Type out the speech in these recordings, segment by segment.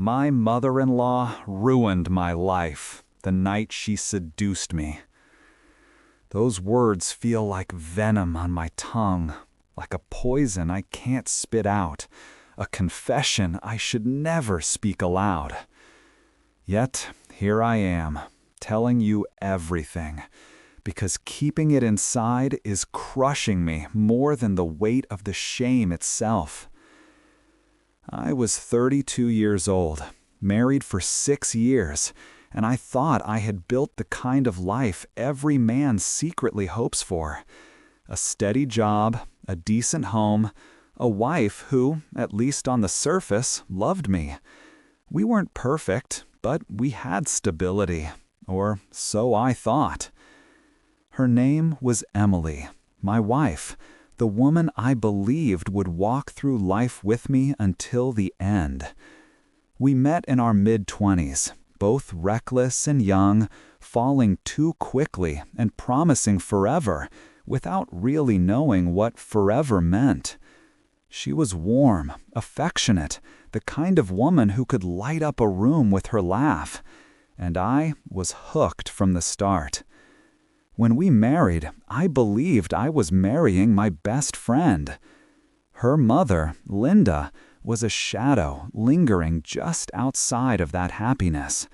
My mother-in-law ruined my life the night she seduced me. Those words feel like venom on my tongue, like a poison I can't spit out, a confession I should never speak aloud. Yet, here I am, telling you everything, because keeping it inside is crushing me more than the weight of the shame itself. I was 32 years old, married for 6 years, and I thought I had built the kind of life every man secretly hopes for. A steady job, a decent home, a wife who, at least on the surface, loved me. We weren't perfect, but we had stability, or so I thought. Her name was Emily, my wife, the woman I believed would walk through life with me until the end. We met in our mid-20s, both reckless and young, falling too quickly and promising forever, without really knowing what forever meant. She was warm, affectionate, the kind of woman who could light up a room with her laugh, and I was hooked from the start. When we married, I believed I was marrying my best friend. Her mother, Linda, was a shadow lingering just outside of that happiness.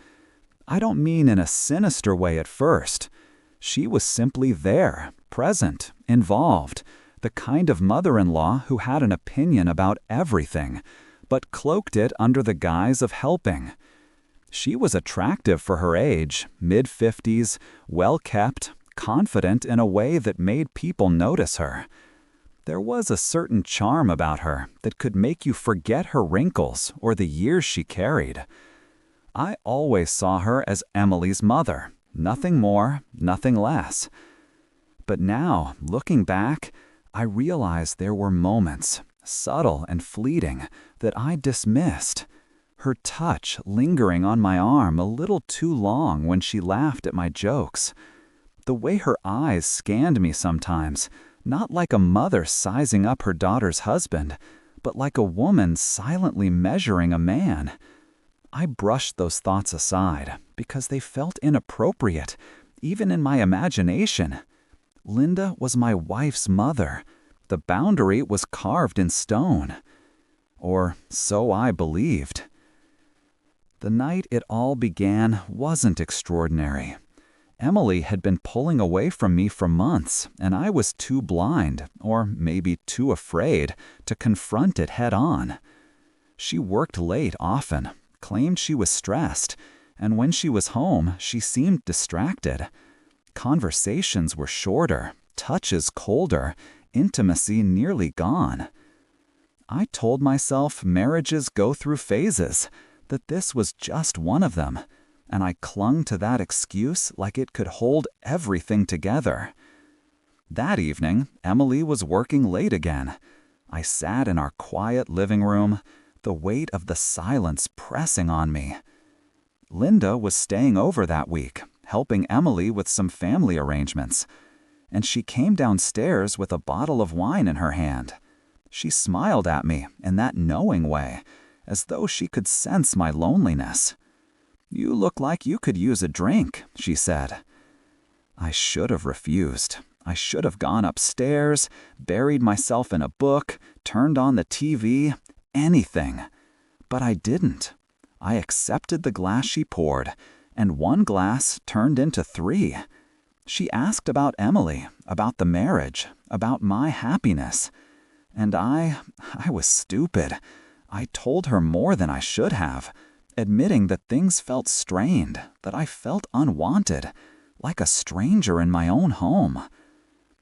I don't mean in a sinister way at first. She was simply there, present, involved, the kind of mother-in-law who had an opinion about everything, but cloaked it under the guise of helping. She was attractive for her age, mid-50s, well-kept, confident in a way that made people notice her. There was a certain charm about her that could make you forget her wrinkles or the years she carried. I always saw her as Emily's mother, nothing more, nothing less. But now, looking back, I realized there were moments, subtle and fleeting, that I dismissed. Her touch lingering on my arm a little too long when she laughed at my jokes. The way her eyes scanned me sometimes, not like a mother sizing up her daughter's husband, but like a woman silently measuring a man. I brushed those thoughts aside because they felt inappropriate, even in my imagination. Linda was my wife's mother. The boundary was carved in stone. Or so I believed. The night it all began wasn't extraordinary. Emily had been pulling away from me for months, and I was too blind, or maybe too afraid, to confront it head-on. She worked late often, claimed she was stressed, and when she was home, she seemed distracted. Conversations were shorter, touches colder, intimacy nearly gone. I told myself marriages go through phases, that this was just one of them, and I clung to that excuse like it could hold everything together. That evening, Emily was working late again. I sat in our quiet living room, the weight of the silence pressing on me. Linda was staying over that week, helping Emily with some family arrangements, and she came downstairs with a bottle of wine in her hand. She smiled at me in that knowing way, as though she could sense my loneliness. "You look like you could use a drink," she said. I should have refused. I should have gone upstairs, buried myself in a book, turned on the TV, anything. But I didn't. I accepted the glass she poured, and one glass turned into 3. She asked about Emily, about the marriage, about my happiness. And I was stupid. I told her more than I should have, admitting that things felt strained, that I felt unwanted, like a stranger in my own home.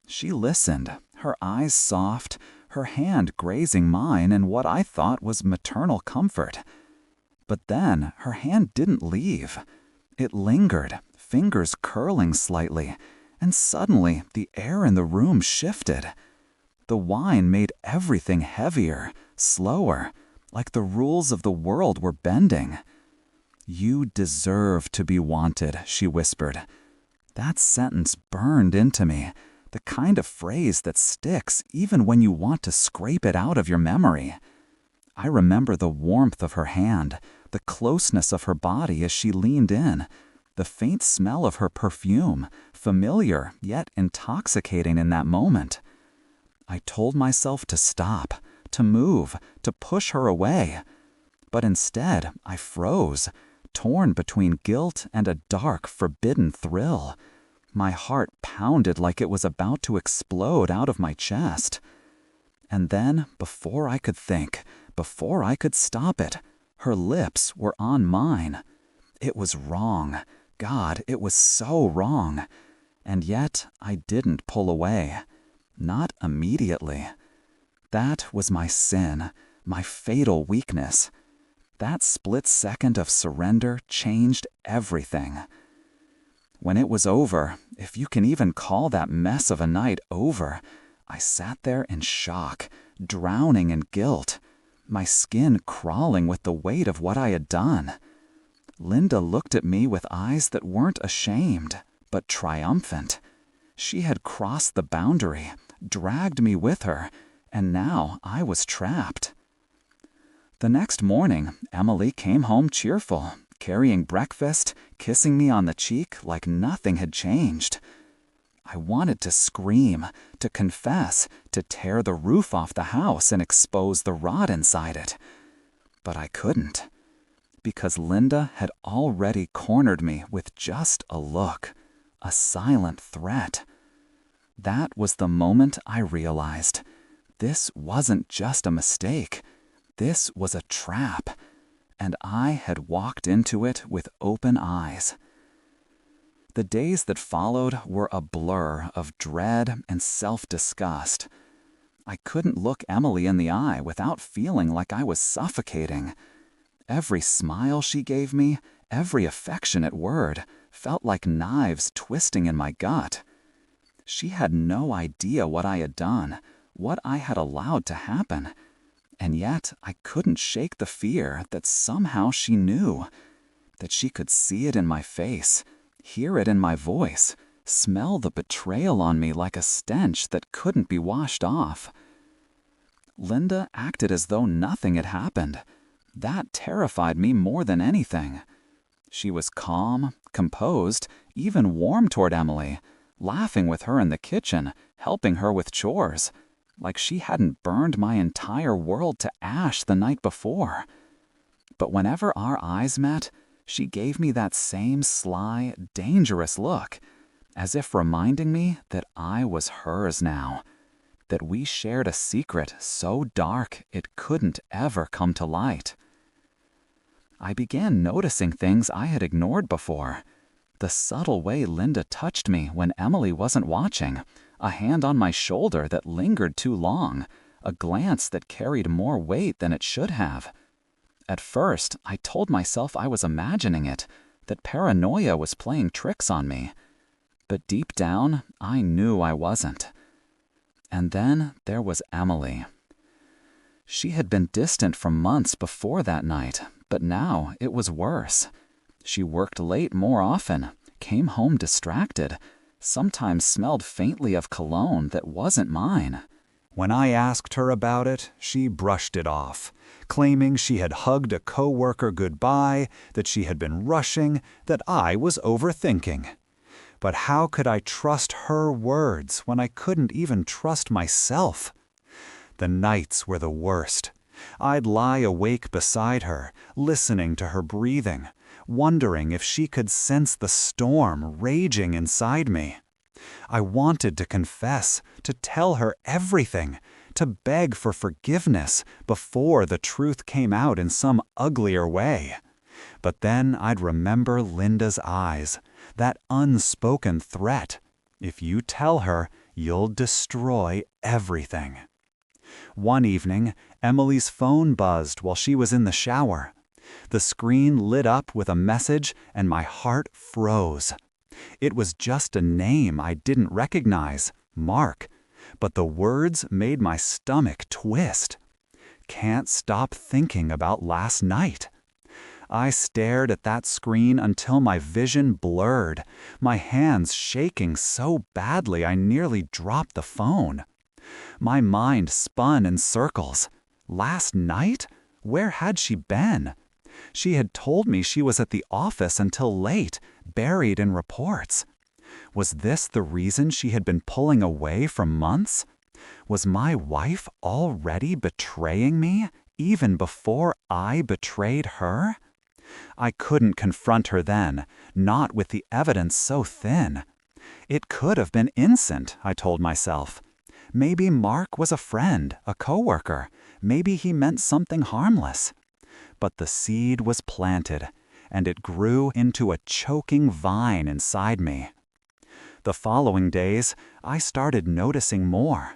She listened, her eyes soft, her hand grazing mine in what I thought was maternal comfort. But then her hand didn't leave. It lingered, fingers curling slightly, and suddenly the air in the room shifted. The wine made everything heavier, slower, like the rules of the world were bending. "You deserve to be wanted," she whispered. That sentence burned into me, the kind of phrase that sticks even when you want to scrape it out of your memory. I remember the warmth of her hand, the closeness of her body as she leaned in, the faint smell of her perfume, familiar yet intoxicating in that moment. I told myself to stop, to move, to push her away. But instead, I froze, torn between guilt and a dark, forbidden thrill. My heart pounded like it was about to explode out of my chest. And then, before I could think, before I could stop it, her lips were on mine. It was wrong. God, it was so wrong. And yet, I didn't pull away. Not immediately. That was my sin, my fatal weakness. That split second of surrender changed everything. When it was over, if you can even call that mess of a night over, I sat there in shock, drowning in guilt, my skin crawling with the weight of what I had done. Linda looked at me with eyes that weren't ashamed, but triumphant. She had crossed the boundary, dragged me with her, and now I was trapped. The next morning, Emily came home cheerful, carrying breakfast, kissing me on the cheek like nothing had changed. I wanted to scream, to confess, to tear the roof off the house and expose the rot inside it. But I couldn't, because Linda had already cornered me with just a look, a silent threat. That was the moment I realized this wasn't just a mistake. This was a trap, and I had walked into it with open eyes. The days that followed were a blur of dread and self-disgust. I couldn't look Emily in the eye without feeling like I was suffocating. Every smile she gave me, every affectionate word, felt like knives twisting in my gut. She had no idea what I had done, what I had allowed to happen. And yet I couldn't shake the fear that somehow she knew, that she could see it in my face, hear it in my voice, smell the betrayal on me like a stench that couldn't be washed off. Linda acted as though nothing had happened. That terrified me more than anything. She was calm, composed, even warm toward Emily, laughing with her in the kitchen, helping her with chores, like she hadn't burned my entire world to ash the night before. But whenever our eyes met, she gave me that same sly, dangerous look, as if reminding me that I was hers now, that we shared a secret so dark it couldn't ever come to light. I began noticing things I had ignored before. The subtle way Linda touched me when Emily wasn't watching, a hand on my shoulder that lingered too long, a glance that carried more weight than it should have. At first, I told myself I was imagining it, that paranoia was playing tricks on me. But deep down, I knew I wasn't. And then there was Emily. She had been distant for months before that night, but now it was worse. She worked late more often, came home distracted, sometimes smelled faintly of cologne that wasn't mine. When I asked her about it, she brushed it off, claiming she had hugged a coworker goodbye, that she had been rushing, that I was overthinking. But how could I trust her words when I couldn't even trust myself? The nights were the worst. I'd lie awake beside her, listening to her breathing, wondering if she could sense the storm raging inside me. I wanted to confess, to tell her everything, to beg for forgiveness before the truth came out in some uglier way. But then I'd remember Linda's eyes, that unspoken threat. If you tell her, you'll destroy everything. One evening, Emily's phone buzzed while she was in the shower. The screen lit up with a message and my heart froze. It was just a name I didn't recognize, Mark, but the words made my stomach twist. Can't stop thinking about last night. I stared at that screen until my vision blurred, my hands shaking so badly I nearly dropped the phone. My mind spun in circles. Last night? Where had she been? She had told me she was at the office until late, buried in reports. Was this the reason she had been pulling away for months? Was my wife already betraying me, even before I betrayed her? I couldn't confront her then, not with the evidence so thin. It could have been innocent, I told myself. Maybe Mark was a friend, a coworker. Maybe he meant something harmless. But the seed was planted, and it grew into a choking vine inside me. The following days, I started noticing more.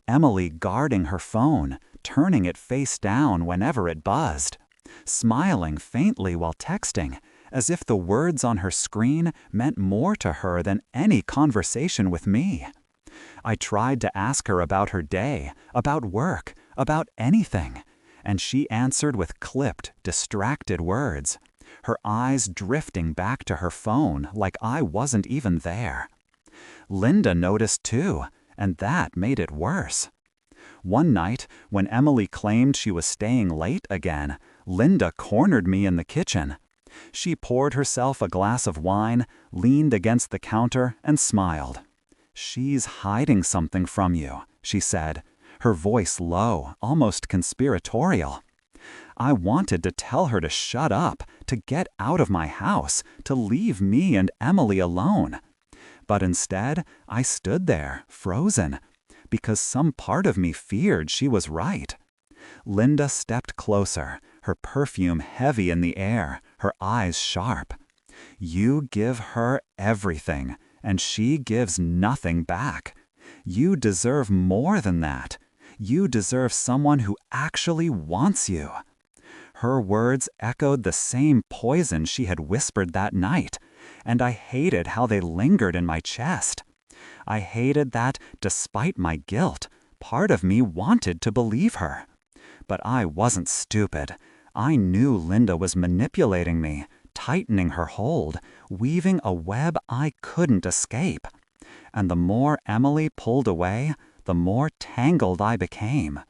Emily guarding her phone, turning it face down whenever it buzzed, smiling faintly while texting, as if the words on her screen meant more to her than any conversation with me. I tried to ask her about her day, about work, about anything, and she answered with clipped, distracted words, her eyes drifting back to her phone like I wasn't even there. Linda noticed too, and that made it worse. One night, when Emily claimed she was staying late again, Linda cornered me in the kitchen. She poured herself a glass of wine, leaned against the counter, and smiled. "She's hiding something from you," she said, her voice low, almost conspiratorial. I wanted to tell her to shut up, to get out of my house, to leave me and Emily alone. But instead, I stood there, frozen, because some part of me feared she was right. Linda stepped closer, her perfume heavy in the air, her eyes sharp. "You give her everything, and she gives nothing back. You deserve more than that. You deserve someone who actually wants you." Her words echoed the same poison she had whispered that night, and I hated how they lingered in my chest. I hated that, despite my guilt, part of me wanted to believe her. But I wasn't stupid. I knew Linda was manipulating me, tightening her hold, weaving a web I couldn't escape. And the more Emily pulled away, the more tangled I became.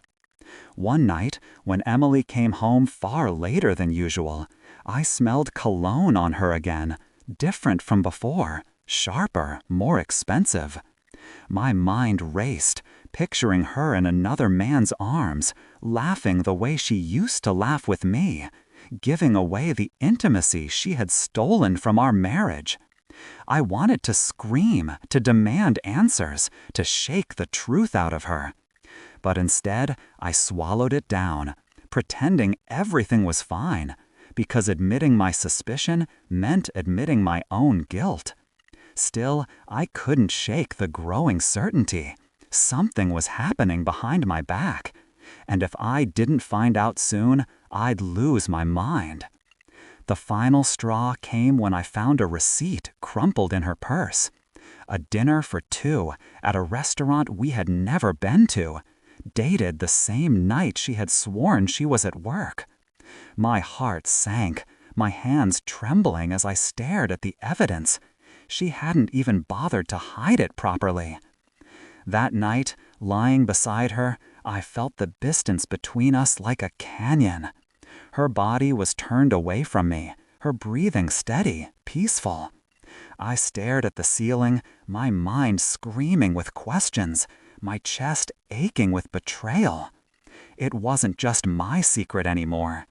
One night, when Emily came home far later than usual, I smelled cologne on her again, different from before, sharper, more expensive. My mind raced, picturing her in another man's arms, laughing the way she used to laugh with me, giving away the intimacy she had stolen from our marriage. I wanted to scream, to demand answers, to shake the truth out of her. But instead, I swallowed it down, pretending everything was fine, because admitting my suspicion meant admitting my own guilt. Still, I couldn't shake the growing certainty. Something was happening behind my back, and if I didn't find out soon, I'd lose my mind. The final straw came when I found a receipt crumpled in her purse. A dinner for two at a restaurant we had never been to, dated the same night she had sworn she was at work. My heart sank, my hands trembling as I stared at the evidence. She hadn't even bothered to hide it properly. That night, lying beside her, I felt the distance between us like a canyon. Her body was turned away from me, her breathing steady, peaceful. I stared at the ceiling, my mind screaming with questions, my chest aching with betrayal. It wasn't just my secret anymore.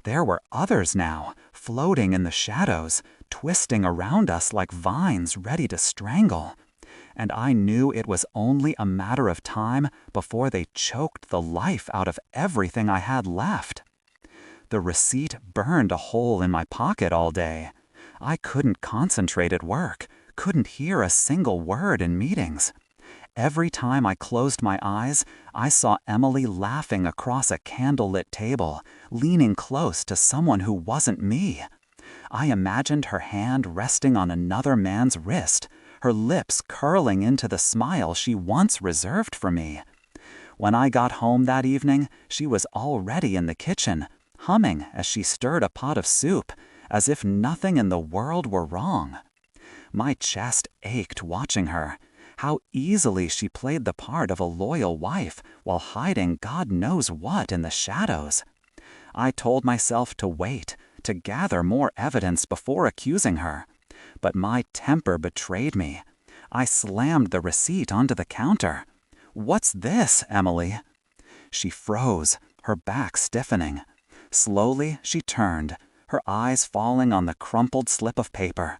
There were others now, floating in the shadows, twisting around us like vines ready to strangle. And I knew it was only a matter of time before they choked the life out of everything I had left. The receipt burned a hole in my pocket all day. I couldn't concentrate at work, couldn't hear a single word in meetings. Every time I closed my eyes, I saw Emily laughing across a candlelit table, leaning close to someone who wasn't me. I imagined her hand resting on another man's wrist, her lips curling into the smile she once reserved for me. When I got home that evening, she was already in the kitchen, humming as she stirred a pot of soup, as if nothing in the world were wrong. My chest ached watching her. How easily she played the part of a loyal wife while hiding God knows what in the shadows. I told myself to wait, to gather more evidence before accusing her. But my temper betrayed me. I slammed the receipt onto the counter. "What's this, Emily?" She froze, her back stiffening. Slowly, she turned, her eyes falling on the crumpled slip of paper.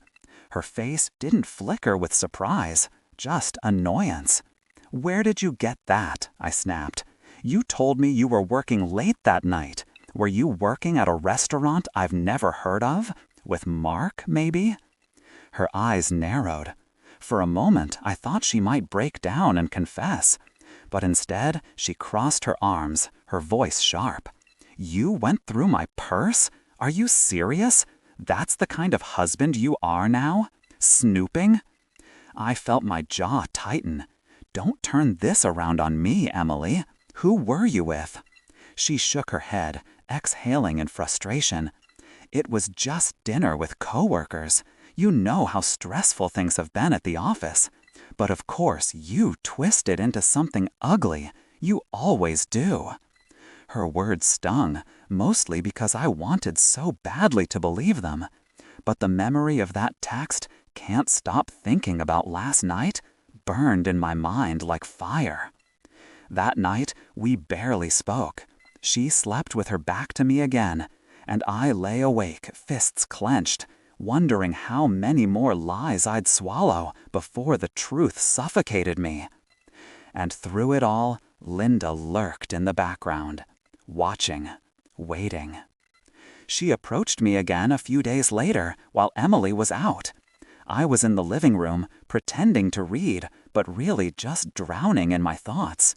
Her face didn't flicker with surprise, just annoyance. "Where did you get that?" I snapped. "You told me you were working late that night. Were you working at a restaurant I've never heard of? With Mark, maybe?" Her eyes narrowed. For a moment, I thought she might break down and confess. But instead, she crossed her arms, her voice sharp. "You went through my purse? Are you serious? That's the kind of husband you are now? Snooping?" I felt my jaw tighten. "Don't turn this around on me, Emily. Who were you with?" She shook her head, exhaling in frustration. "It was just dinner with coworkers. You know how stressful things have been at the office. But of course, you twist it into something ugly. You always do." Her words stung, mostly because I wanted so badly to believe them. But the memory of that text, "Can't stop thinking about last night," burned in my mind like fire. That night, we barely spoke. She slept with her back to me again, and I lay awake, fists clenched, wondering how many more lies I'd swallow before the truth suffocated me. And through it all, Linda lurked in the background, watching, waiting. She approached me again a few days later while Emily was out. I was in the living room, pretending to read, but really just drowning in my thoughts.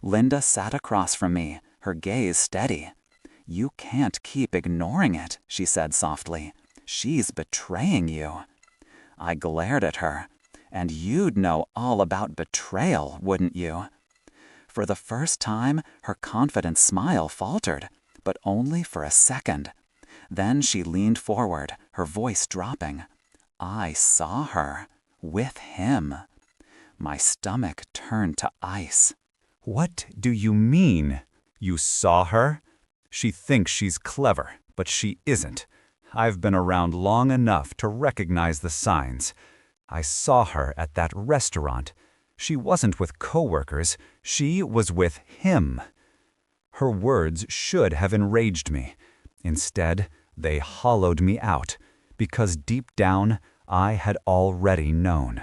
Linda sat across from me, her gaze steady. "You can't keep ignoring it," she said softly. "She's betraying you." I glared at her. "And you'd know all about betrayal, wouldn't you?" For the first time, her confident smile faltered, but only for a second. Then she leaned forward, her voice dropping. "I saw her. With him." My stomach turned to ice. What do you mean? You saw her? She thinks she's clever, but she isn't. I've been around long enough to recognize the signs. I saw her at that restaurant. She wasn't with coworkers. She was with him. Her words should have enraged me. Instead, they hollowed me out, because deep down, I had already known.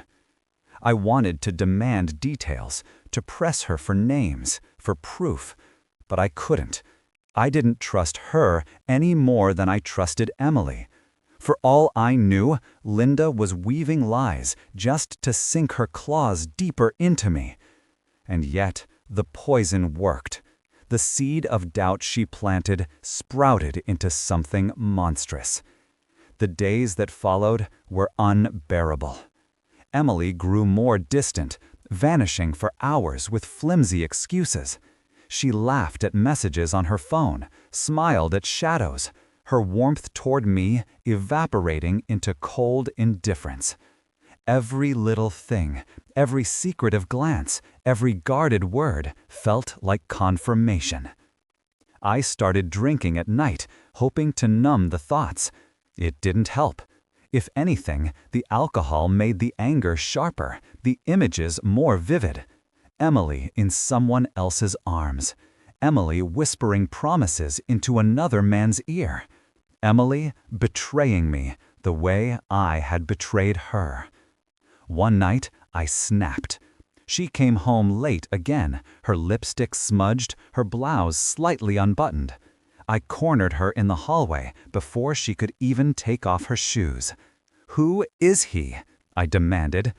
I wanted to demand details, to press her for names, for proof, but I couldn't. I didn't trust her any more than I trusted Emily. For all I knew, Linda was weaving lies just to sink her claws deeper into me. And yet, the poison worked. The seed of doubt she planted sprouted into something monstrous. The days that followed were unbearable. Emily grew more distant, vanishing for hours with flimsy excuses. She laughed at messages on her phone, smiled at shadows, her warmth toward me evaporating into cold indifference. Every little thing, every secretive glance, every guarded word felt like confirmation. I started drinking at night, hoping to numb the thoughts. It didn't help. If anything, the alcohol made the anger sharper, the images more vivid. Emily in someone else's arms. Emily whispering promises into another man's ear. Emily betraying me the way I had betrayed her. One night, I snapped. She came home late again, her lipstick smudged, her blouse slightly unbuttoned. I cornered her in the hallway before she could even take off her shoes. "Who is he?" I demanded.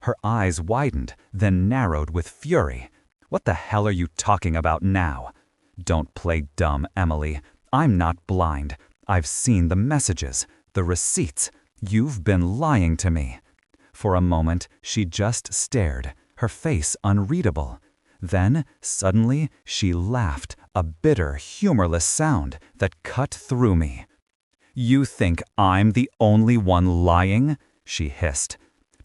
Her eyes widened, then narrowed with fury. "What the hell are you talking about now?" "Don't play dumb, Emily. I'm not blind. I've seen the messages, the receipts. You've been lying to me." For a moment, she just stared, her face unreadable. Then, suddenly, she laughed, a bitter, humorless sound that cut through me. "You think I'm the only one lying?" she hissed.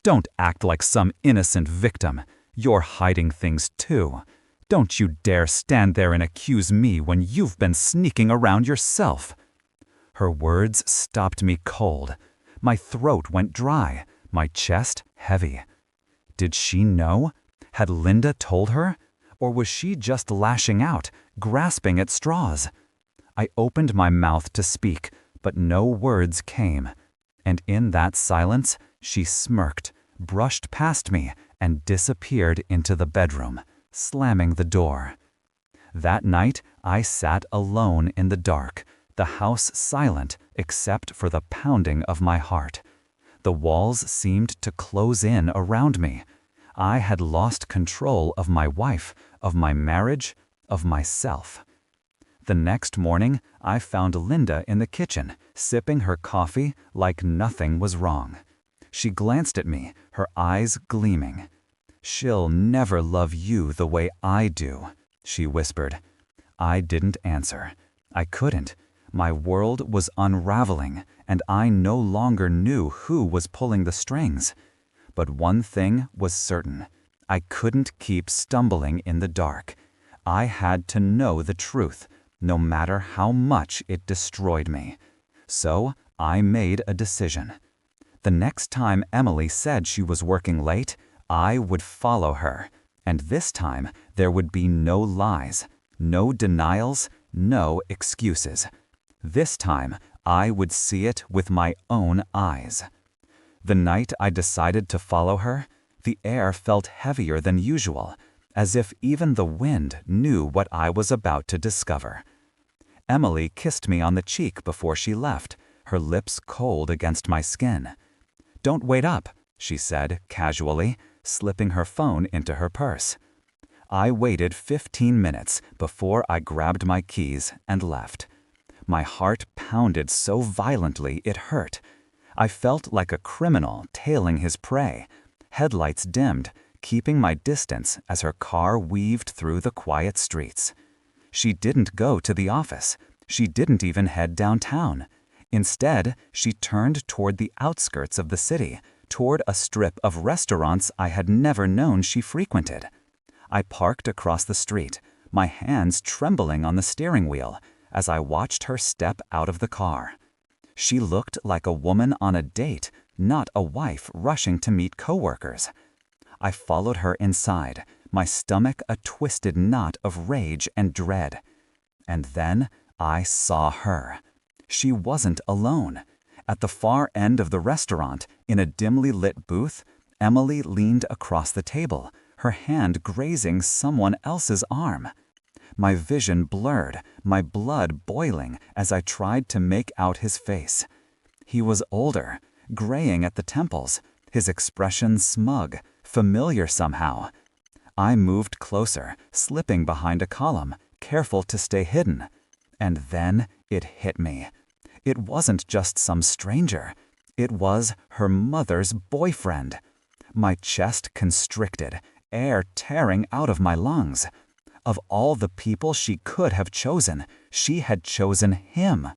"Don't act like some innocent victim. You're hiding things too. Don't you dare stand there and accuse me when you've been sneaking around yourself." Her words stopped me cold. My throat went dry, my chest heavy. Did she know? Had Linda told her? Or was she just lashing out, grasping at straws? I opened my mouth to speak, but no words came. And in that silence, she smirked, brushed past me, and disappeared into the bedroom, slamming the door. That night, I sat alone in the dark, the house silent except for the pounding of my heart. The walls seemed to close in around me. I had lost control of my wife, of my marriage, of myself. The next morning, I found Linda in the kitchen, sipping her coffee like nothing was wrong. She glanced at me, her eyes gleaming. "She'll never love you the way I do," she whispered. I didn't answer. I couldn't. My world was unraveling, and I no longer knew who was pulling the strings. But one thing was certain. I couldn't keep stumbling in the dark. I had to know the truth, no matter how much it destroyed me. So I made a decision. The next time Emily said she was working late, I would follow her. And this time, there would be no lies, no denials, no excuses. This time, I would see it with my own eyes. The night I decided to follow her, the air felt heavier than usual, as if even the wind knew what I was about to discover. Emily kissed me on the cheek before she left, her lips cold against my skin. "Don't wait up," she said casually, slipping her phone into her purse. I waited 15 minutes before I grabbed my keys and left. My heart pounded so violently it hurt. I felt like a criminal tailing his prey, headlights dimmed, keeping my distance as her car weaved through the quiet streets. She didn't go to the office. She didn't even head downtown. Instead, she turned toward the outskirts of the city, toward a strip of restaurants I had never known she frequented. I parked across the street, my hands trembling on the steering wheel, as I watched her step out of the car. She looked like a woman on a date, not a wife rushing to meet coworkers. I followed her inside, my stomach a twisted knot of rage and dread. And then I saw her. She wasn't alone. At the far end of the restaurant, in a dimly lit booth, Emily leaned across the table, her hand grazing someone else's arm. My vision blurred, my blood boiling as I tried to make out his face. He was older, graying at the temples, his expression smug, familiar somehow. I moved closer, slipping behind a column, careful to stay hidden. And then it hit me. It wasn't just some stranger. It was her mother's boyfriend. My chest constricted, air tearing out of my lungs. Of all the people she could have chosen, she had chosen him.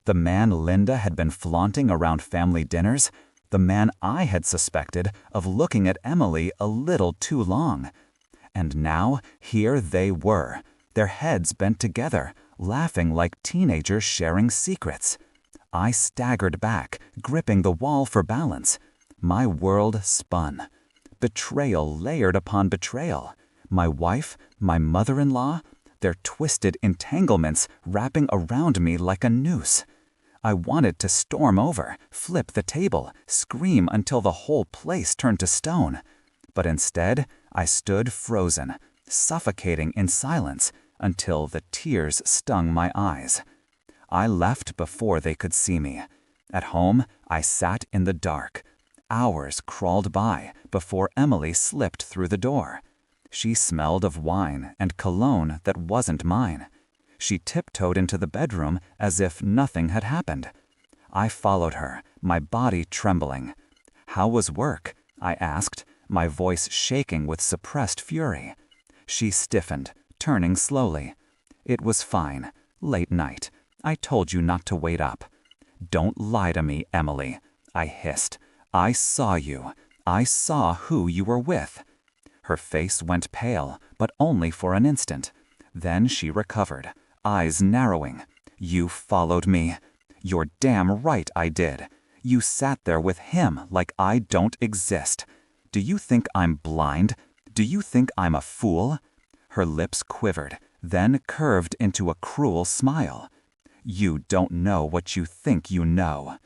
The man Linda had been flaunting around family dinners, the man I had suspected of looking at Emily a little too long. And now, here they were, their heads bent together, laughing like teenagers sharing secrets. I staggered back, gripping the wall for balance. My world spun. Betrayal layered upon betrayal. My wife, my mother-in-law, their twisted entanglements wrapping around me like a noose. I wanted to storm over, flip the table, scream until the whole place turned to stone. But instead, I stood frozen, suffocating in silence until the tears stung my eyes. I left before they could see me. At home, I sat in the dark. Hours crawled by before Emily slipped through the door. She smelled of wine and cologne that wasn't mine. She tiptoed into the bedroom as if nothing had happened. I followed her, my body trembling. "How was work?" I asked, my voice shaking with suppressed fury. She stiffened, turning slowly. "It was fine. Late night. I told you not to wait up." "Don't lie to me, Emily," I hissed. "I saw you. I saw who you were with." Her face went pale, but only for an instant. Then she recovered, eyes narrowing. "You followed me. You're damn right I did. You sat there with him like I don't exist. Do you think I'm blind? Do you think I'm a fool?" Her lips quivered, then curved into a cruel smile. "You don't know what you think you know."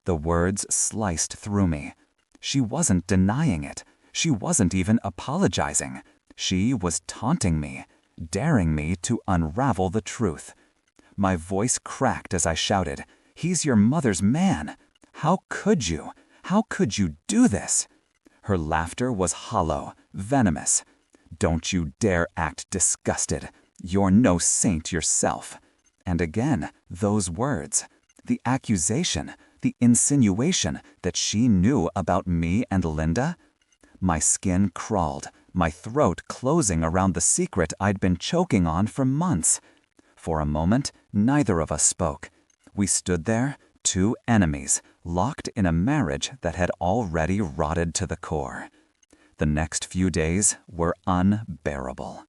The words sliced through me. She wasn't denying it. She wasn't even apologizing. She was taunting me, daring me to unravel the truth. My voice cracked as I shouted, "He's your mother's man! How could you? How could you do this?" Her laughter was hollow, venomous. "Don't you dare act disgusted. You're no saint yourself." And again, those words, the accusation, the insinuation that she knew about me and Linda. My skin crawled, my throat closing around the secret I'd been choking on for months. For a moment, neither of us spoke. We stood there, two enemies, locked in a marriage that had already rotted to the core. The next few days were unbearable.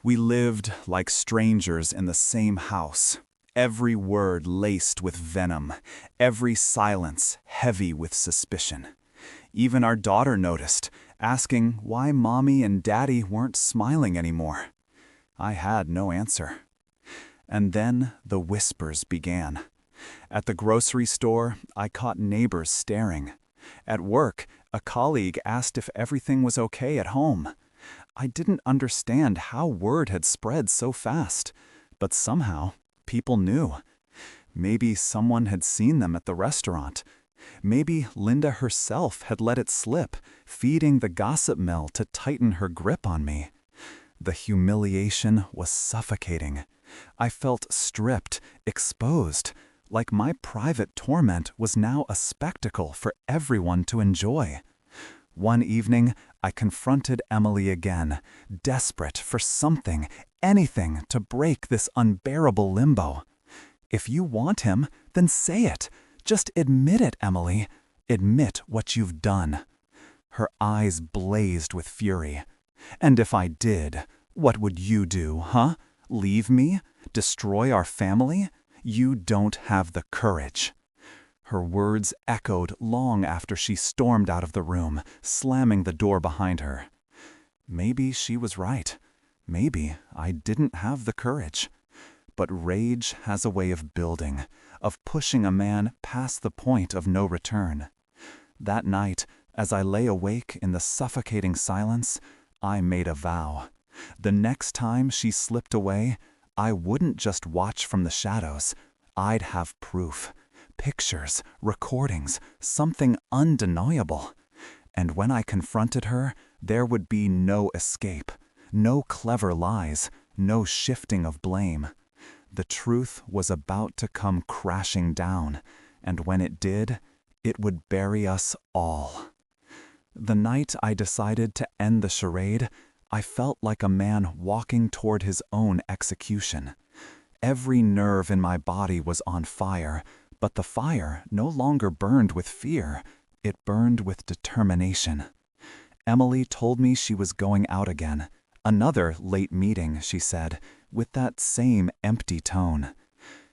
We lived like strangers in the same house, every word laced with venom, every silence heavy with suspicion. Even our daughter noticed, asking why Mommy and Daddy weren't smiling anymore. I had no answer. And then the whispers began. At the grocery store, I caught neighbors staring. At work, a colleague asked if everything was okay at home. I didn't understand how word had spread so fast, but somehow people knew. Maybe someone had seen them at the restaurant. Maybe Linda herself had let it slip, feeding the gossip mill to tighten her grip on me. The humiliation was suffocating. I felt stripped, exposed, like my private torment was now a spectacle for everyone to enjoy. One evening, I confronted Emily again, desperate for something, anything to break this unbearable limbo. "If you want him, then say it. Just admit it, Emily. Admit what you've done." Her eyes blazed with fury. "And if I did, what would you do, huh? Leave me? Destroy our family? You don't have the courage." Her words echoed long after she stormed out of the room, slamming the door behind her. Maybe she was right. Maybe I didn't have the courage. But rage has a way of building, of pushing a man past the point of no return. That night, as I lay awake in the suffocating silence, I made a vow. The next time she slipped away, I wouldn't just watch from the shadows. I'd have proof. Pictures, recordings, something undeniable. And when I confronted her, there would be no escape, no clever lies, no shifting of blame. The truth was about to come crashing down, and when it did, it would bury us all. The night I decided to end the charade, I felt like a man walking toward his own execution. Every nerve in my body was on fire, but the fire no longer burned with fear, it burned with determination. Emily told me she was going out again. Another late meeting, she said, with that same empty tone.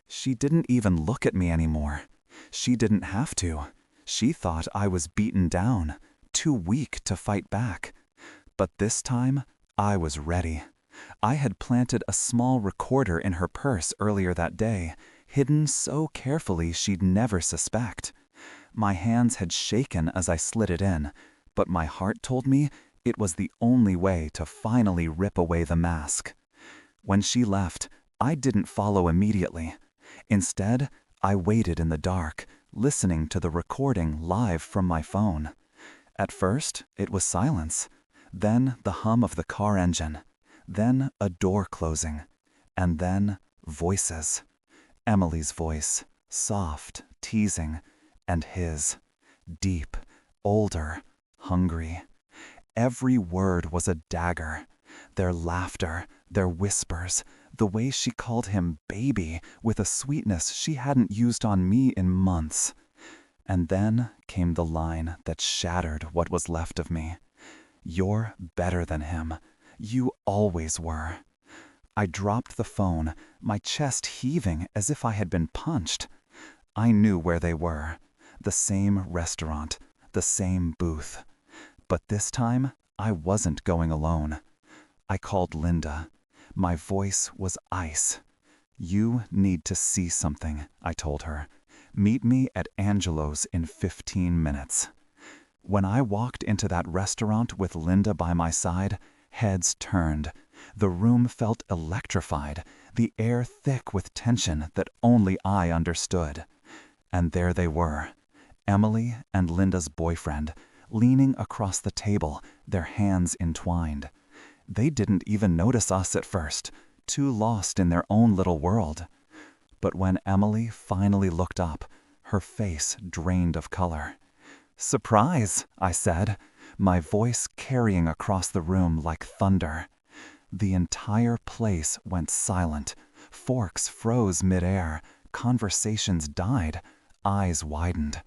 She didn't even look at me anymore. She didn't have to. She thought I was beaten down, too weak to fight back. But this time, I was ready. I had planted a small recorder in her purse earlier that day, hidden so carefully she'd never suspect. My hands had shaken as I slid it in, but my heart told me it was the only way to finally rip away the mask. When she left, I didn't follow immediately. Instead, I waited in the dark, listening to the recording live from my phone. At first, it was silence, then the hum of the car engine, then a door closing, and then voices. Emily's voice, soft, teasing, and his, deep, older, hungry. Every word was a dagger. Their laughter, their whispers, the way she called him baby with a sweetness she hadn't used on me in months. And then came the line that shattered what was left of me. "You're better than him. You always were." I dropped the phone, my chest heaving as if I had been punched. I knew where they were. The same restaurant, the same booth. But this time, I wasn't going alone. I called Linda. My voice was ice. "You need to see something," I told her. "Meet me at Angelo's in 15 minutes." When I walked into that restaurant with Linda by my side, heads turned. The room felt electrified, the air thick with tension that only I understood. And there they were, Emily and Linda's boyfriend, leaning across the table, their hands entwined. They didn't even notice us at first, too lost in their own little world. But when Emily finally looked up, her face drained of color. "Surprise," I said, my voice carrying across the room like thunder. The entire place went silent. Forks froze midair. Conversations died. Eyes widened.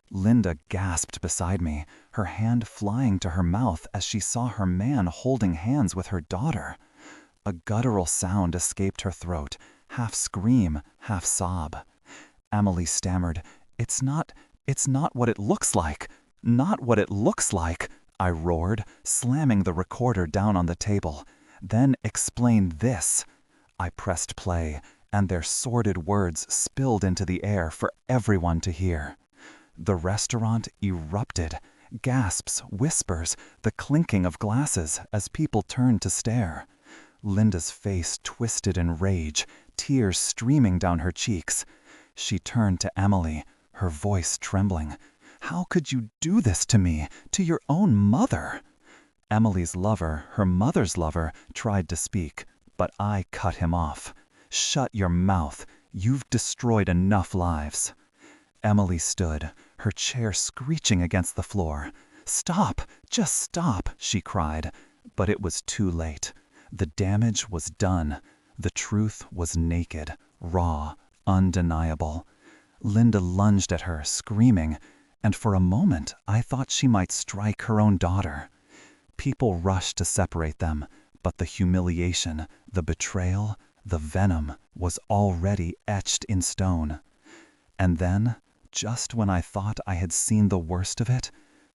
Linda gasped beside me, her hand flying to her mouth as she saw her man holding hands with her daughter. A guttural sound escaped her throat, half scream, half sob. Emily stammered, It's not what it looks like. Not what it looks like," I roared, slamming the recorder down on the table. "Then explain this." I pressed play, and their sordid words spilled into the air for everyone to hear. The restaurant erupted. Gasps, whispers, the clinking of glasses as people turned to stare. Linda's face twisted in rage, tears streaming down her cheeks. She turned to Emily, her voice trembling. "How could you do this to me, to your own mother?" Emily's lover, her mother's lover, tried to speak, but I cut him off. "Shut your mouth. You've destroyed enough lives." Emily stood, her chair screeching against the floor. "Stop! Just stop!" she cried. But it was too late. The damage was done. The truth was naked, raw, undeniable. Linda lunged at her, screaming, and for a moment I thought she might strike her own daughter. People rushed to separate them, but the humiliation, the betrayal, the venom was already etched in stone. And then, just when I thought I had seen the worst of it,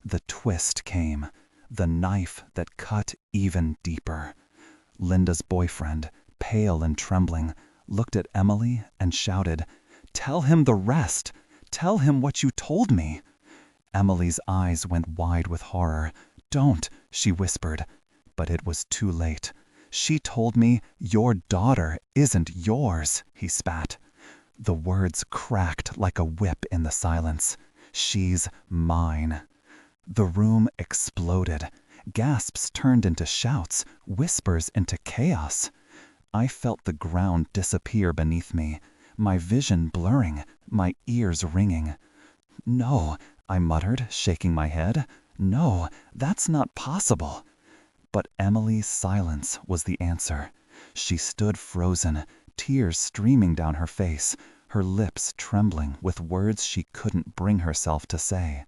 the twist came, the knife that cut even deeper. Linda's boyfriend, pale and trembling, looked at Emily and shouted, "Tell him the rest! Tell him what you told me!" Emily's eyes went wide with horror. "Don't," she whispered. But it was too late. "She told me your daughter isn't yours," he spat. The words cracked like a whip in the silence. "She's mine." The room exploded. Gasps turned into shouts, whispers into chaos. I felt the ground disappear beneath me, my vision blurring, my ears ringing. "No," I muttered, shaking my head. "No, that's not possible." But Emily's silence was the answer. She stood frozen, tears streaming down her face, her lips trembling with words she couldn't bring herself to say.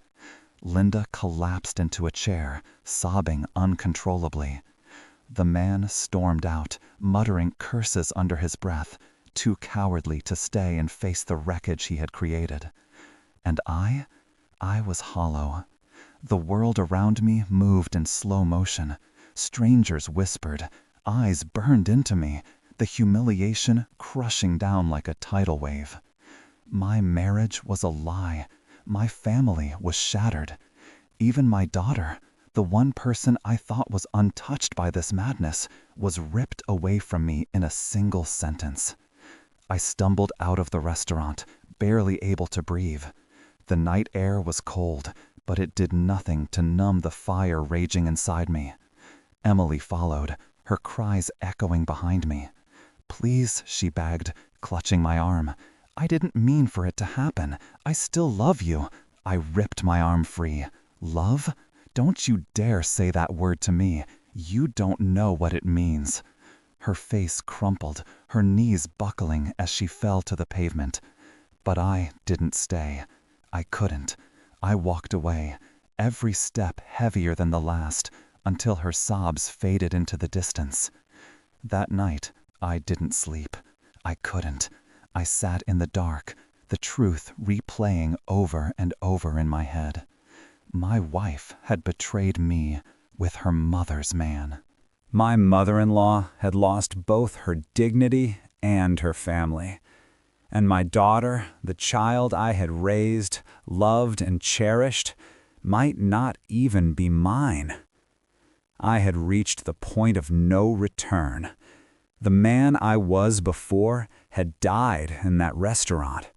Linda collapsed into a chair, sobbing uncontrollably. The man stormed out, muttering curses under his breath, too cowardly to stay and face the wreckage he had created. And I was hollow. The world around me moved in slow motion. Strangers whispered. Eyes burned into me, the humiliation crushing down like a tidal wave. My marriage was a lie. My family was shattered. Even my daughter, the one person I thought was untouched by this madness, was ripped away from me in a single sentence. I stumbled out of the restaurant, barely able to breathe. The night air was cold, but it did nothing to numb the fire raging inside me. Emily followed, her cries echoing behind me. "Please," she begged, clutching my arm. "I didn't mean for it to happen. I still love you." I ripped my arm free. "Love? Don't you dare say that word to me. You don't know what it means." Her face crumpled, her knees buckling as she fell to the pavement. But I didn't stay. I couldn't. I walked away, every step heavier than the last, until her sobs faded into the distance. That night, I didn't sleep. I couldn't. I sat in the dark, the truth replaying over and over in my head. My wife had betrayed me with her mother's man. My mother-in-law had lost both her dignity and her family. And my daughter, the child I had raised, loved, and cherished, might not even be mine. I had reached the point of no return. The man I was before had died in that restaurant.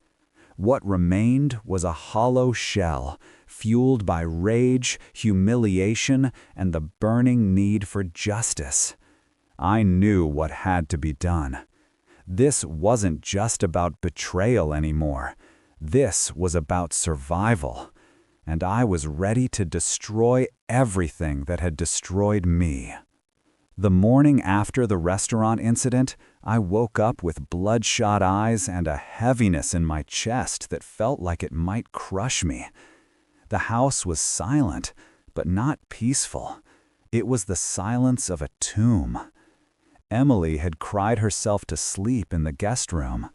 What remained was a hollow shell, fueled by rage, humiliation, and the burning need for justice. I knew what had to be done. This wasn't just about betrayal anymore. This was about survival. And I was ready to destroy everything that had destroyed me. The morning after the restaurant incident, I woke up with bloodshot eyes and a heaviness in my chest that felt like it might crush me. The house was silent, but not peaceful. It was the silence of a tomb. Emily had cried herself to sleep in the guest room.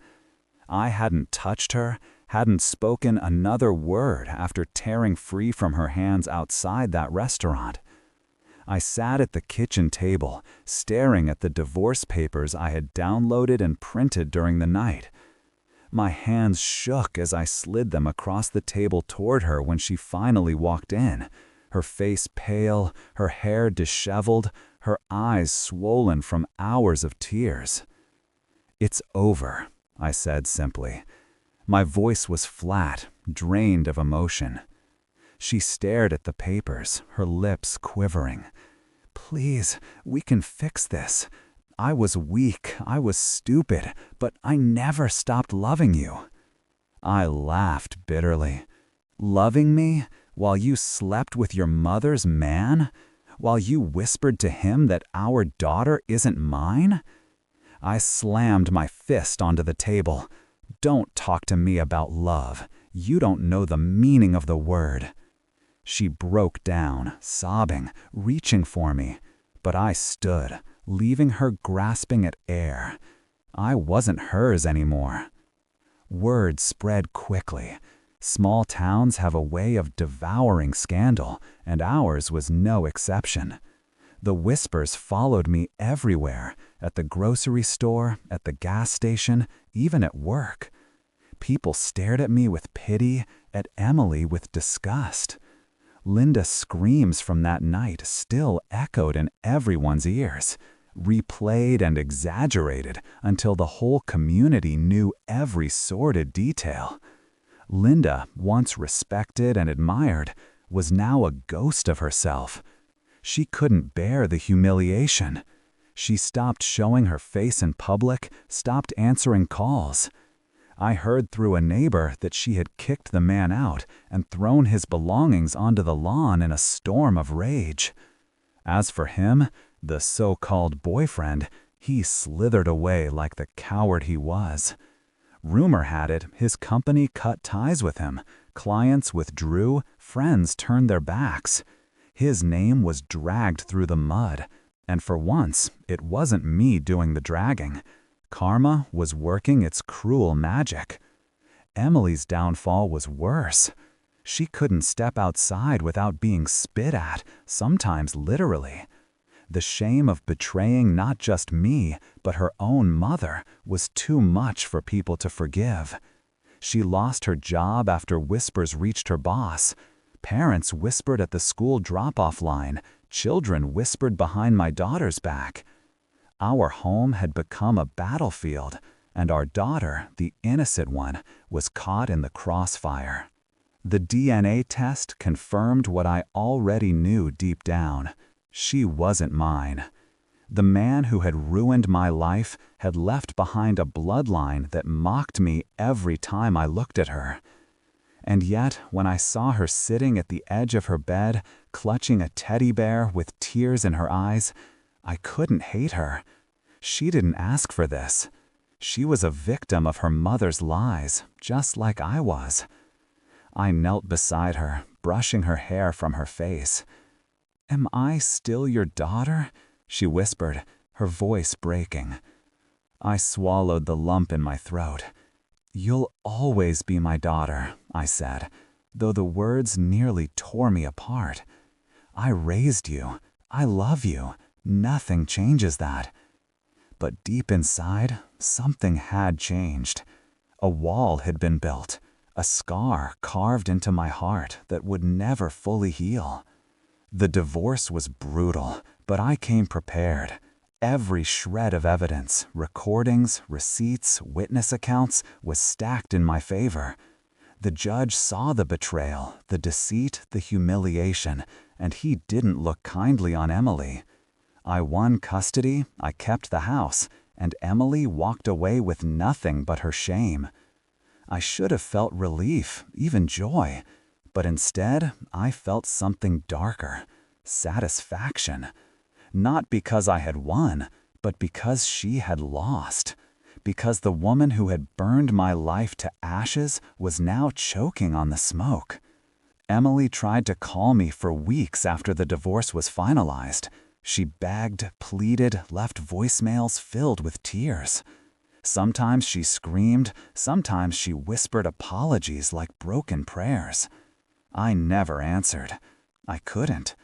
I hadn't touched her, hadn't spoken another word after tearing free from her hands outside that restaurant. I sat at the kitchen table, staring at the divorce papers I had downloaded and printed during the night. My hands shook as I slid them across the table toward her when she finally walked in, her face pale, her hair disheveled, her eyes swollen from hours of tears. "It's over," I said simply. My voice was flat, drained of emotion. She stared at the papers, her lips quivering. "Please, we can fix this. I was weak, I was stupid, but I never stopped loving you." I laughed bitterly. "Loving me while you slept with your mother's man? While you whispered to him that our daughter isn't mine?" I slammed my fist onto the table. "Don't talk to me about love. You don't know the meaning of the word." She broke down, sobbing, reaching for me, but I stood, leaving her grasping at air. I wasn't hers anymore. Word spread quickly. Small towns have a way of devouring scandal, and ours was no exception. The whispers followed me everywhere, at the grocery store, at the gas station, even at work. People stared at me with pity, at Emily with disgust. Linda's screams from that night still echoed in everyone's ears, replayed and exaggerated until the whole community knew every sordid detail. Linda, once respected and admired, was now a ghost of herself. She couldn't bear the humiliation. She stopped showing her face in public, stopped answering calls. I heard through a neighbor that she had kicked the man out and thrown his belongings onto the lawn in a storm of rage. As for him, the so-called boyfriend, he slithered away like the coward he was. Rumor had it his company cut ties with him, clients withdrew, friends turned their backs. His name was dragged through the mud, and for once, it wasn't me doing the dragging. Karma was working its cruel magic. Emily's downfall was worse. She couldn't step outside without being spit at, sometimes literally. The shame of betraying not just me, but her own mother, was too much for people to forgive. She lost her job after whispers reached her boss. Parents whispered at the school drop-off line. Children whispered behind my daughter's back. Our home had become a battlefield, and our daughter, the innocent one, was caught in the crossfire. The DNA test confirmed what I already knew deep down. She wasn't mine. The man who had ruined my life had left behind a bloodline that mocked me every time I looked at her. And yet, when I saw her sitting at the edge of her bed, clutching a teddy bear with tears in her eyes, I couldn't hate her. She didn't ask for this. She was a victim of her mother's lies, just like I was. I knelt beside her, brushing her hair from her face. "Am I still your daughter?" she whispered, her voice breaking. I swallowed the lump in my throat. "You'll always be my daughter," I said, though the words nearly tore me apart. "I raised you. I love you. Nothing changes that." But deep inside, something had changed. A wall had been built, a scar carved into my heart that would never fully heal. The divorce was brutal, but I came prepared. Every shred of evidence, recordings, receipts, witness accounts, was stacked in my favor. The judge saw the betrayal, the deceit, the humiliation, and he didn't look kindly on Emily. I won custody, I kept the house, and Emily walked away with nothing but her shame. I should have felt relief, even joy, but instead I felt something darker, satisfaction. Not because I had won, but because she had lost. Because the woman who had burned my life to ashes was now choking on the smoke. Emily tried to call me for weeks after the divorce was finalized. She begged, pleaded, left voicemails filled with tears. Sometimes she screamed, sometimes she whispered apologies like broken prayers. I never answered. I couldn't.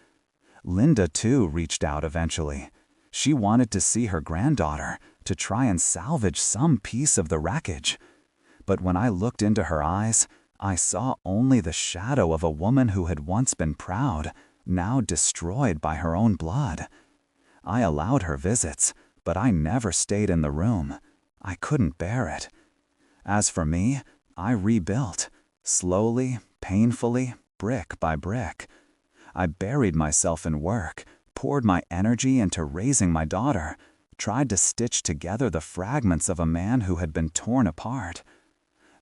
Linda, too, reached out eventually. She wanted to see her granddaughter, to try and salvage some piece of the wreckage. But when I looked into her eyes, I saw only the shadow of a woman who had once been proud, now destroyed by her own blood. I allowed her visits, but I never stayed in the room. I couldn't bear it. As for me, I rebuilt, slowly, painfully, brick by brick. I buried myself in work, poured my energy into raising my daughter, tried to stitch together the fragments of a man who had been torn apart.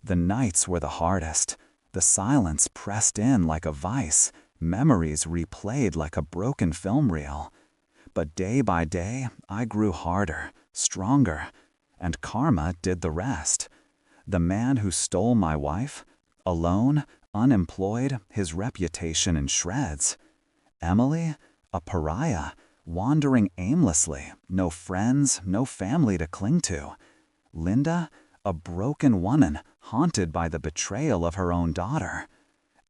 The nights were the hardest. The silence pressed in like a vice, memories replayed like a broken film reel. But day by day, I grew harder, stronger, and karma did the rest. The man who stole my wife, alone, unemployed, his reputation in shreds. Emily, a pariah, wandering aimlessly, no friends, no family to cling to. Linda, a broken woman, haunted by the betrayal of her own daughter.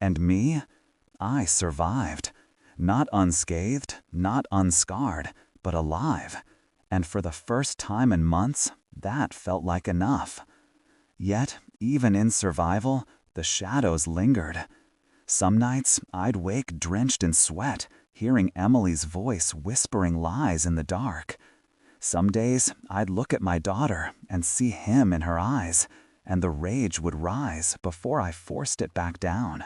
And me, I survived. Not unscathed, not unscarred, but alive. And for the first time in months, that felt like enough. Yet, even in survival, the shadows lingered. Some nights, I'd wake drenched in sweat, hearing Emily's voice whispering lies in the dark. Some days, I'd look at my daughter and see him in her eyes, and the rage would rise before I forced it back down.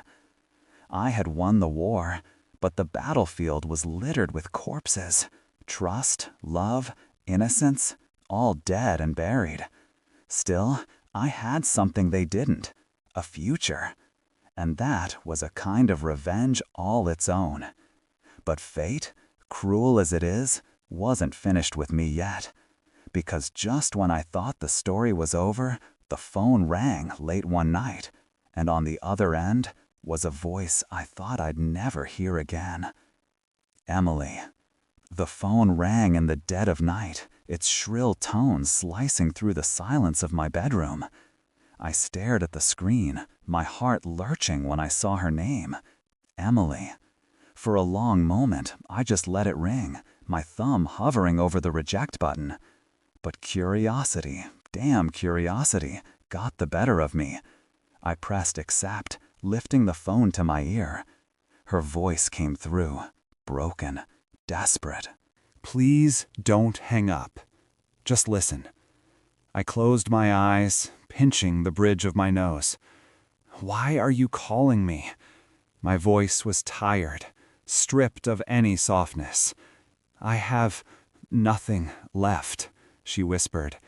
I had won the war, but the battlefield was littered with corpses. Trust, love, innocence, all dead and buried. Still, I had something they didn't, a future. And that was a kind of revenge all its own. But fate, cruel as it is, wasn't finished with me yet. Because just when I thought the story was over, the phone rang late one night, and on the other end was a voice I thought I'd never hear again. Emily. The phone rang in the dead of night, its shrill tones slicing through the silence of my bedroom. I stared at the screen, my heart lurching when I saw her name. Emily. For a long moment, I just let it ring, my thumb hovering over the reject button. But curiosity, damn curiosity, got the better of me. I pressed accept, lifting the phone to my ear. Her voice came through, broken, desperate. "Please don't hang up. Just listen." I closed my eyes, pinching the bridge of my nose. "Why are you calling me?" My voice was tired, stripped of any softness. "I have nothing left," she whispered,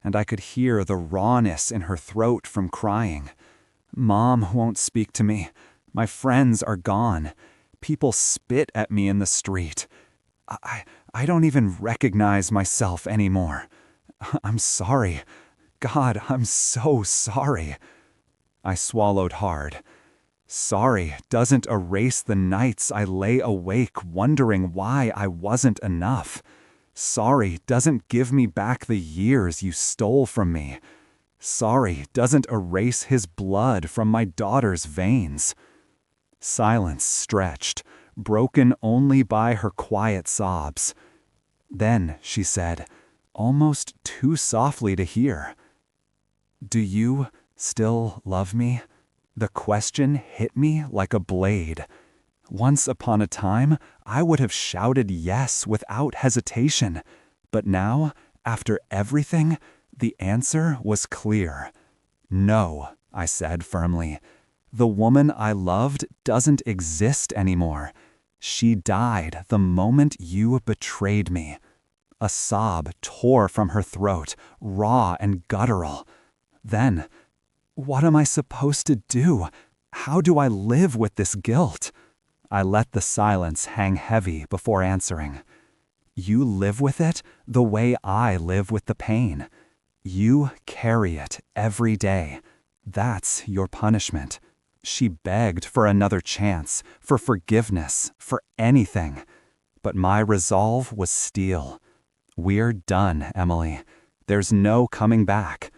and I could hear the rawness in her throat from crying. "Mom won't speak to me. My friends are gone. People spit at me in the street. I don't even recognize myself anymore. I'm sorry. God, I'm so sorry." I swallowed hard. Sorry doesn't erase the nights I lay awake wondering why I wasn't enough. Sorry doesn't give me back the years you stole from me. Sorry doesn't erase his blood from my daughter's veins. Silence stretched, broken only by her quiet sobs. Then she said, almost too softly to hear, "Do you still love me?" The question hit me like a blade. Once upon a time, I would have shouted yes without hesitation. But now, after everything, the answer was clear. "No," I said firmly. "The woman I loved doesn't exist anymore. She died the moment you betrayed me." A sob tore from her throat, raw and guttural. Then, what am I supposed to do? How do I live with this guilt? I let the silence hang heavy before answering. You live with it the way I live with the pain. You carry it every day. That's your punishment. She begged for another chance, for forgiveness, for anything. But my resolve was steel. We're done, Emily. There's no coming back.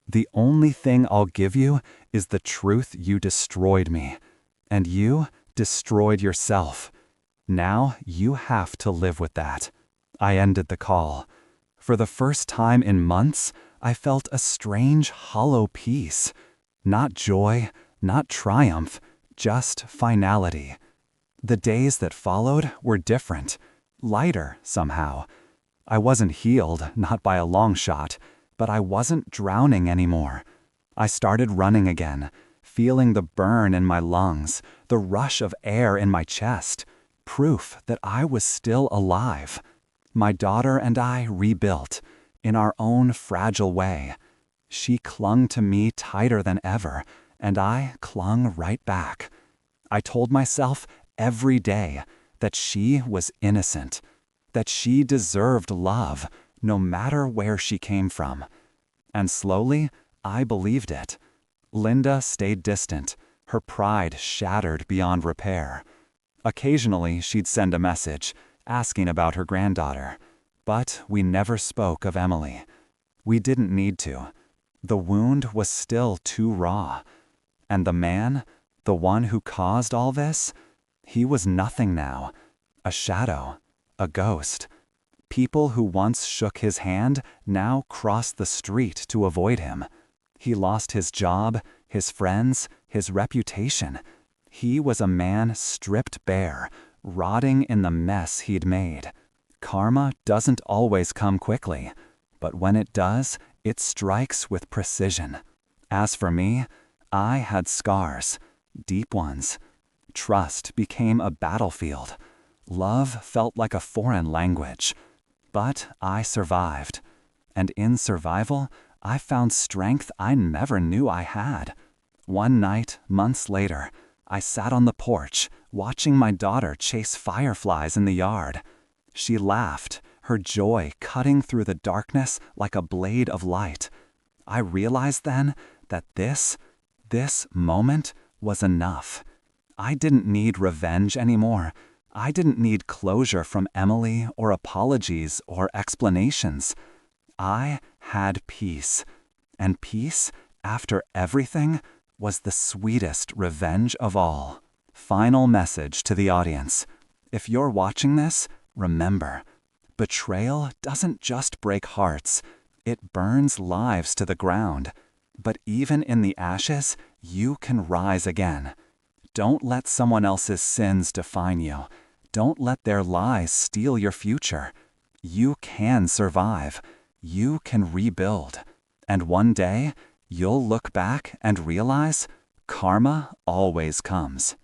The only thing I'll give you is the truth you destroyed me. And you destroyed yourself. Now you have to live with that. I ended the call. For the first time in months, I felt a strange, hollow peace. Not joy, not triumph, just finality. The days that followed were different, lighter somehow. I wasn't healed, not by a long shot, but I wasn't drowning anymore. I started running again, feeling the burn in my lungs, the rush of air in my chest, proof that I was still alive. My daughter and I rebuilt, in our own fragile way. She clung to me tighter than ever, and I clung right back. I told myself every day that she was innocent, that she deserved love, no matter where she came from. And slowly, I believed it. Linda stayed distant, her pride shattered beyond repair. Occasionally, she'd send a message, asking about her granddaughter. But we never spoke of Emily. We didn't need to. The wound was still too raw. And the man, the one who caused all this, he was nothing now. A shadow, a ghost. People who once shook his hand now crossed the street to avoid him. He lost his job, his friends, his reputation. He was a man stripped bare, rotting in the mess he'd made. Karma doesn't always come quickly, but when it does, it strikes with precision. As for me, I had scars, deep ones. Trust became a battlefield. Love felt like a foreign language. But I survived. And in survival, I found strength I never knew I had. One night, months later, I sat on the porch, watching my daughter chase fireflies in the yard. She laughed, her joy cutting through the darkness like a blade of light. I realized then that this moment was enough. I didn't need revenge anymore. I didn't need closure from Emily or apologies or explanations. I had peace. And peace, after everything, was the sweetest revenge of all. Final message to the audience. If you're watching this, remember, betrayal doesn't just break hearts, it burns lives to the ground. But even in the ashes, you can rise again. Don't let someone else's sins define you. Don't let their lies steal your future. You can survive. You can rebuild. And one day, you'll look back and realize karma always comes.